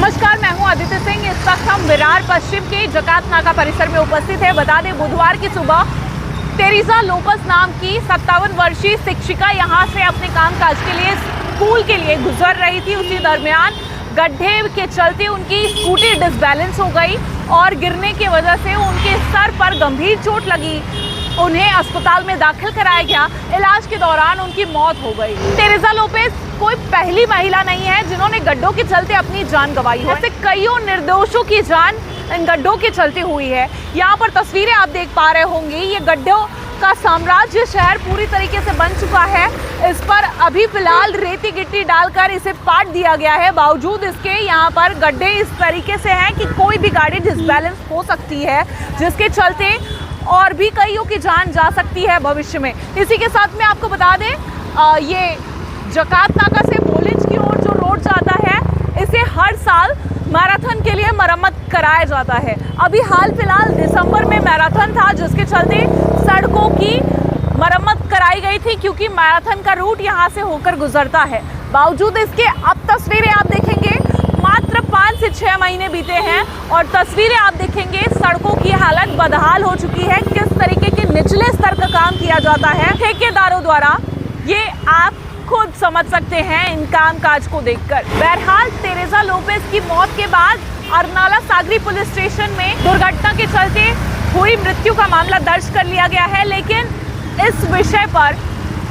नमस्कार, मैं हूं अदिति सिंह। इस वक्त हम विरार पश्चिम के जकात नाका परिसर में उपस्थित हैं। बता दें, बुधवार की सुबह तेरेसा लोपेज नाम की 57 वर्षीय शिक्षिका यहां से अपने कामकाज के लिए स्कूल के लिए गुजर रही थी। उसी दरमियान गड्ढे के चलते उनकी स्कूटी डिसबैलेंस हो गई और गिरने की वजह से उनके सर पर गंभीर चोट लगी। उन्हें अस्पताल में दाखिल कराया गया। इलाज के दौरान उनकी मौत हो गई। तेरेसा लोपेज कोई पहली महिला नहीं है जिन्होंने गड्ढों के चलते अपनी जान गंवाई हो। ऐसे कईयों निर्दोषों की जान इन गड्ढों के चलते हुई है। यहाँ पर तस्वीरें आप देख पा रहे होंगे। ये गड्ढों का साम्राज्य शहर पूरी तरीके से बन चुका है। इस पर अभी फिलहाल रेती गिट्टी डालकर इसे पाट दिया गया है। बावजूद इसके यहाँ पर गड्ढे इस तरीके से हैं कि कोई भी गाड़ी डिसबैलेंस हो सकती है, जिसके चलते और भी कईयों की जान जा सकती है भविष्य में। इसी के साथ में आपको बता दें, ये जकात नाका से बोलिंज की ओर जो रोड जाता है, इसे हर साल मैराथन के लिए मरम्मत कराया जाता है। अभी हाल फिलहाल दिसंबर में मैराथन था, जिसके चलते सड़कों की मरम्मत कराई गई थी, क्योंकि मैराथन का रूट यहाँ से होकर गुजरता है। बावजूद इसके अब तस्वीरें आप देखेंगे, मात्र 5 से 6 महीने बीते हैं और तस्वीरें आप देखेंगे, सड़कों की हालत बदहाल हो चुकी है। किस तरीके के निचले स्तर का काम किया जाता है ठेकेदारों द्वारा, ये आप खुद समझ सकते हैं इन कामकाज को देखकर। बहरहाल तेरेसा लोपेज की मौत के बाद अरनाला सागरी पुलिस स्टेशन में दुर्घटना के चलते हुई मृत्यु का मामला दर्ज कर लिया गया है। लेकिन इस विषय पर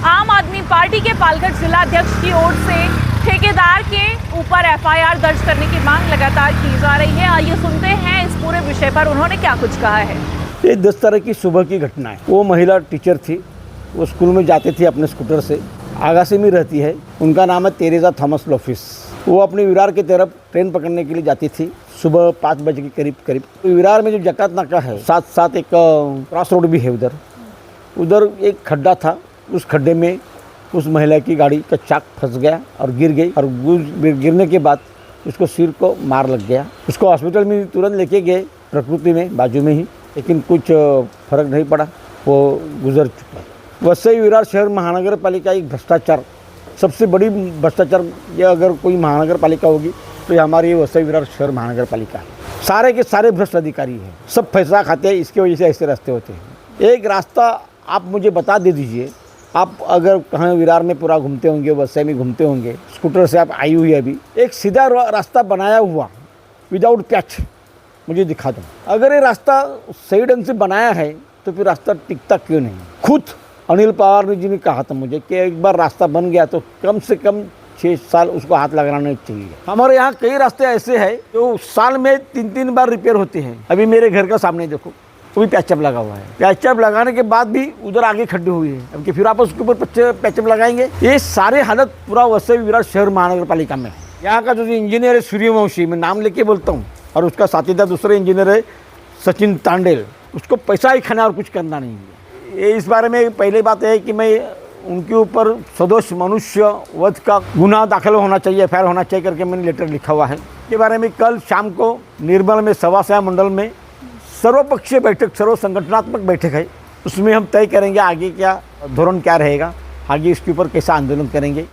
आम आदमी पार्टी के पालघर जिला अध्यक्ष की ओर से ठेकेदार के ऊपर एफआईआर दर्ज करने की मांग लगातार की जा रही है। आइए सुनते हैं इस पूरे विषय पर उन्होंने क्या कुछ कहा है। ये 10 तारीख की सुबह की घटना है। वो महिला टीचर थी, वो स्कूल में जाती थी अपने स्कूटर से। आगासी में रहती है। उनका नाम है तेरेसा थॉमस लोपेज। वो अपनी विरार की तरफ ट्रेन पकड़ने के लिए जाती थी सुबह 5 बजे के करीब। विरार में जो जकात नाका है, साथ एक क्रॉस रोड भी है, उधर एक खड्डा था। उस खड्डे में उस महिला की गाड़ी का चाक फंस गया और गिर गई। और गिरने के बाद उसको सिर को मार लग गया। उसको हॉस्पिटल में तुरंत लेके गए, प्रकृति में बाजू में ही, लेकिन कुछ फर्क नहीं पड़ा, वो गुजर चुका। वैसे ही विरार शहर महानगर पालिका एक भ्रष्टाचार, सबसे बड़ी भ्रष्टाचार, ये अगर कोई महानगर पालिका होगी तो ये हमारी वैसे विरार शहर महानगर पालिका है। सारे के सारे भ्रष्ट अधिकारी हैं, सब पैसा खाते हैं। इसकी वजह से ऐसे रास्ते होते हैं। एक रास्ता आप मुझे बता दे दीजिए। आप अगर कहाँ विरार में पूरा घूमते होंगे, वैसे में घूमते होंगे, स्कूटर से आप आई हुई है, अभी एक सीधा रास्ता बनाया हुआ विदाउट पैच मुझे दिखा दो। अगर ये रास्ता सही ढंग से बनाया है तो फिर रास्ता टिकता क्यों नहीं। खुद अनिल पवार जी ने कहा था मुझे कि एक बार रास्ता बन गया तो कम से कम 6 साल उसको हाथ लगाना चाहिए। हमारे यहाँ कई रास्ते ऐसे हैं जो साल में 3-3 बार रिपेयर होते हैं। अभी मेरे घर का सामने देखो, वो भी पैचअप लगा हुआ है। पैचअप लगाने के बाद भी उधर आगे खड्डे हुए हैं। अब कि फिर आप उसके ऊपर पैचअप लगाएंगे। ये सारे हालत पूरा वैसे विरार शहर महानगर पालिका में है। यहाँ का जो इंजीनियर है सूर्यवंशी, मैं नाम लेके बोलता हूँ, और उसका साथीदार दूसरे इंजीनियर है सचिन तांडेल। उसको पैसा ही खाना और कुछ करना नहीं है। ये इस बारे में पहली बात है कि मैं उनके ऊपर सदोष मनुष्य वध का गुनाह दाखिल होना चाहिए, एफआईआर होना चाहिए करके मैंने लेटर लिखा हुआ है। के बारे में कल शाम को निर्मल में सवासाया मंडल में सर्वपक्षीय बैठक, सर्व संगठनात्मक बैठक है। उसमें हम तय करेंगे आगे क्या धोरण क्या रहेगा, आगे इसके ऊपर कैसा आंदोलन करेंगे।